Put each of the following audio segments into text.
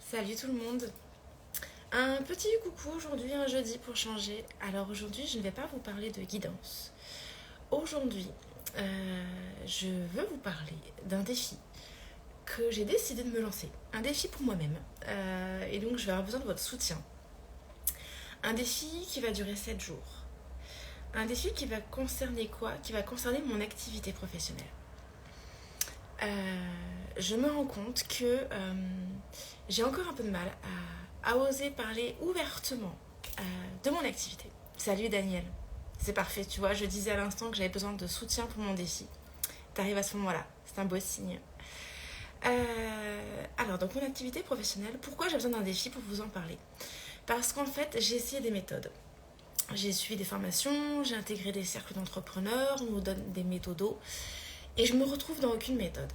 Salut tout le monde. Un petit coucou aujourd'hui, un jeudi pour changer. Alors aujourd'hui, je ne vais pas vous parler de guidance. Aujourd'hui, je veux vous parler d'un défi que j'ai décidé de me lancer. Un défi pour moi-même. Et donc, je vais avoir besoin de votre soutien. Un défi qui va durer 7 jours. Un défi qui va concerner quoi? Qui va concerner mon activité professionnelle. Je me rends compte que j'ai encore un peu de mal à oser parler ouvertement de mon activité. Salut Daniel, c'est parfait, tu vois, je disais à l'instant que j'avais besoin de soutien pour mon défi. T'arrives à ce moment-là, c'est un beau signe. Alors, donc mon activité professionnelle, pourquoi j'ai besoin d'un défi pour vous en parler? Parce qu'en fait, j'ai essayé des méthodes. J'ai suivi des formations, j'ai intégré des cercles d'entrepreneurs, on nous donne des méthodos, et je me retrouve dans aucune méthode.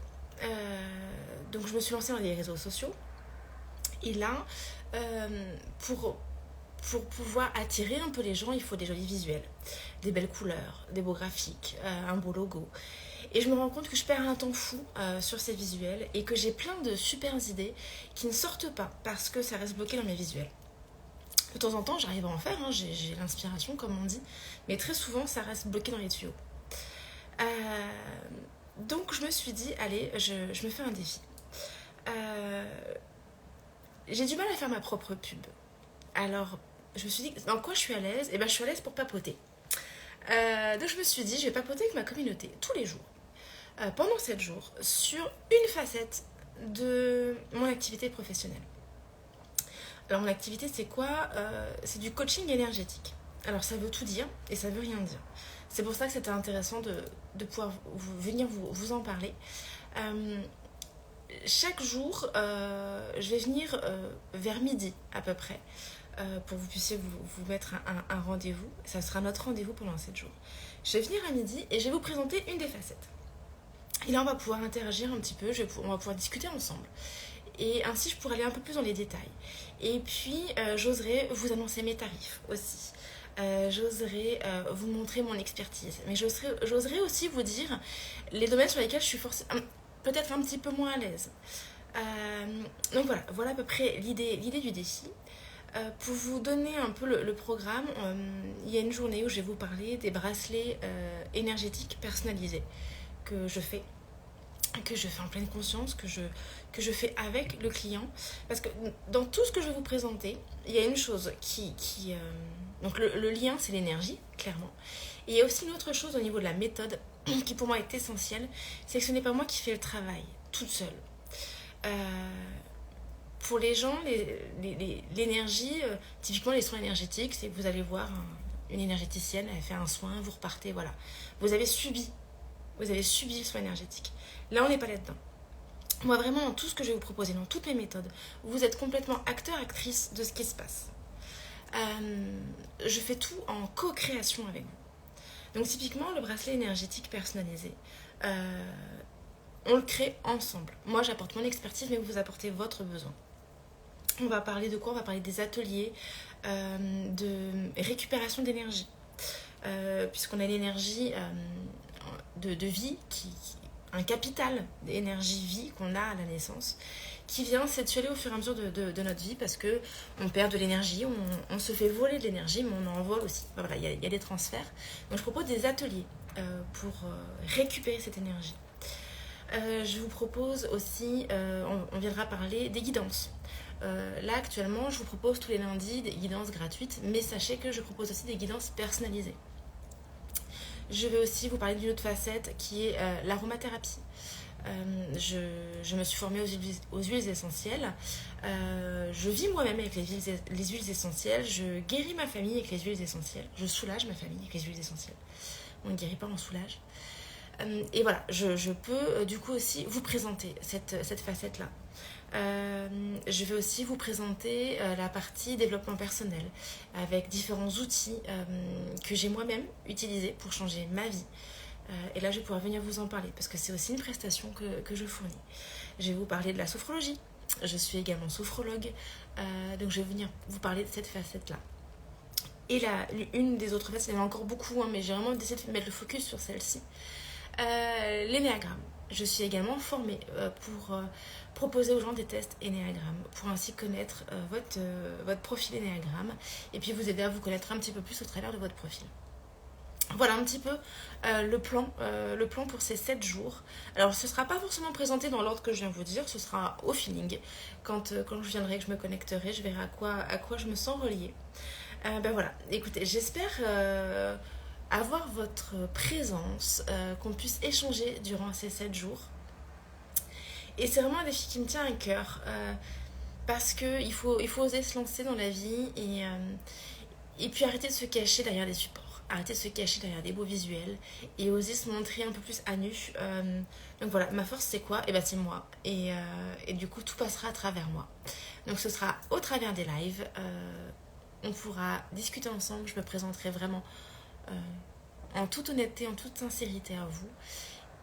Donc je me suis lancée dans les réseaux sociaux. Et là, pour pouvoir attirer un peu les gens, il faut des jolis visuels, des belles couleurs, des beaux graphiques, un beau logo. Et je me rends compte que je perds un temps fou sur ces visuels et que j'ai plein de super idées qui ne sortent pas parce que ça reste bloqué dans mes visuels. De temps en temps, j'arrive à en faire, hein, j'ai l'inspiration comme on dit, mais très souvent, ça reste bloqué dans les tuyaux. Euh, donc je me suis dit, allez, je me fais un défi. Euh, j'ai du mal à faire ma propre pub. Alors, je me suis dit, dans quoi je suis à l'aise? Eh bien, je suis à l'aise pour papoter. Donc, je me suis dit, je vais papoter avec ma communauté tous les jours, pendant 7 jours, sur une facette de mon activité professionnelle. Alors, mon activité, c'est quoi? C'est du coaching énergétique. Alors, ça veut tout dire et ça veut rien dire. C'est pour ça que c'était intéressant de pouvoir venir vous en parler. Euh, Chaque jour, je vais venir vers midi à peu près pour que vous puissiez vous mettre un rendez-vous. Ça sera notre rendez-vous pendant 7 jours. Je vais venir à midi et je vais vous présenter une des facettes. Et là, on va pouvoir interagir un petit peu, on va pouvoir discuter ensemble. Et ainsi, je pourrai aller un peu plus dans les détails. Et puis, j'oserai vous annoncer mes tarifs aussi. J'oserai vous montrer mon expertise. Mais j'oserai aussi vous dire les domaines sur lesquels je suis peut-être un petit peu moins à l'aise. Donc voilà à peu près l'idée du défi. Pour vous donner un peu le programme, il y a une journée où je vais vous parler des bracelets énergétiques personnalisés que je fais en pleine conscience, que je fais avec le client. Parce que dans tout ce que je vais vous présenter, il y a une chose donc le lien, c'est l'énergie, clairement. Et il y a aussi une autre chose au niveau de la méthode qui pour moi est essentielle, c'est que ce n'est pas moi qui fais le travail toute seule. Pour les gens, l'énergie, typiquement les soins énergétiques, c'est que vous allez voir une énergéticienne, elle fait un soin, vous repartez, voilà. Vous avez subi le soin énergétique. Là, on n'est pas là-dedans. Moi, vraiment, dans tout ce que je vais vous proposer, dans toutes mes méthodes, vous êtes complètement acteur, actrice de ce qui se passe. Je fais tout en co-création avec vous. Donc, typiquement, le bracelet énergétique personnalisé, on le crée ensemble. Moi, j'apporte mon expertise, mais vous apportez votre besoin. On va parler de quoi? On va parler des ateliers de récupération d'énergie. Puisqu'on a l'énergie de vie, un capital d'énergie vie qu'on a à la naissance, qui vient s'étioler au fur et à mesure de notre vie parce qu'on perd de l'énergie, on se fait voler de l'énergie, mais on en vole aussi. Voilà, il y a des transferts. Donc je propose des ateliers pour récupérer cette énergie. Je vous propose aussi, on viendra parler des guidances. Là actuellement, je vous propose tous les lundis des guidances gratuites, mais sachez que je propose aussi des guidances personnalisées. Je vais aussi vous parler d'une autre facette qui est l'aromathérapie. Je me suis formée aux huiles essentielles. Je vis moi-même avec les huiles essentielles. Je guéris ma famille avec les huiles essentielles. Je soulage ma famille avec les huiles essentielles. On ne guérit pas, on soulage. Et voilà, je peux du coup aussi vous présenter cette facette-là. Je vais aussi vous présenter la partie développement personnel avec différents outils que j'ai moi-même utilisés pour changer ma vie. Et là, je vais pouvoir venir vous en parler parce que c'est aussi une prestation que je fournis. Je vais vous parler de la sophrologie. Je suis également sophrologue, donc je vais venir vous parler de cette facette-là. Et là, une des autres facettes, il y en a encore beaucoup, hein, mais j'ai vraiment décidé de mettre le focus sur celle-ci. L'énéagramme. je suis également formée pour proposer aux gens des tests Enneagram, pour ainsi connaître votre profil Enneagram et puis vous aider à vous connaître un petit peu plus au travers de votre profil. Voilà un petit peu le plan pour ces 7 jours. Alors ce ne sera pas forcément présenté dans l'ordre que je viens de vous dire, ce sera au feeling. Quand je viendrai, que je me connecterai, je verrai à quoi je me sens reliée. Ben voilà, écoutez, j'espère avoir votre présence, qu'on puisse échanger durant ces 7 jours. Et c'est vraiment un défi qui me tient à cœur, parce qu'il faut oser se lancer dans la vie et puis arrêter de se cacher derrière les supports. Arrêter de se cacher derrière des beaux visuels et oser se montrer un peu plus à nu. Donc voilà, ma force c'est quoi? Et ben c'est moi. Et du coup tout passera à travers moi. Donc ce sera au travers des lives. On pourra discuter ensemble. Je me présenterai vraiment en toute honnêteté, en toute sincérité à vous.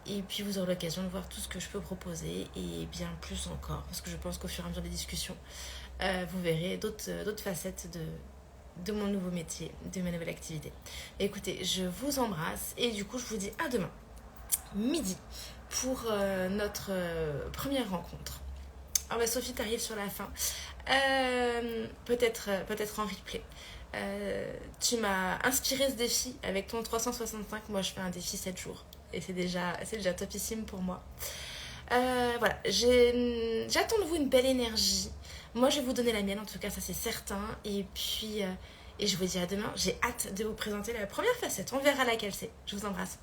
Et puis vous aurez l'occasion de voir tout ce que je peux proposer et bien plus encore. Parce que je pense qu'au fur et à mesure des discussions, vous verrez d'autres facettes de mon nouveau métier, de ma nouvelle activité. Écoutez, je vous embrasse et du coup je vous dis à demain, midi, pour notre première rencontre. Ah bah Sophie, t'arrives sur la fin. Peut-être en replay. Tu m'as inspiré ce défi avec ton 365. Moi, je fais un défi 7 jours. Et c'est déjà topissime pour moi. Voilà, j'attends de vous une belle énergie. Moi, je vais vous donner la mienne, en tout cas, ça c'est certain. Et puis, et je vous dis à demain. J'ai hâte de vous présenter la première facette. On verra laquelle c'est. Je vous embrasse.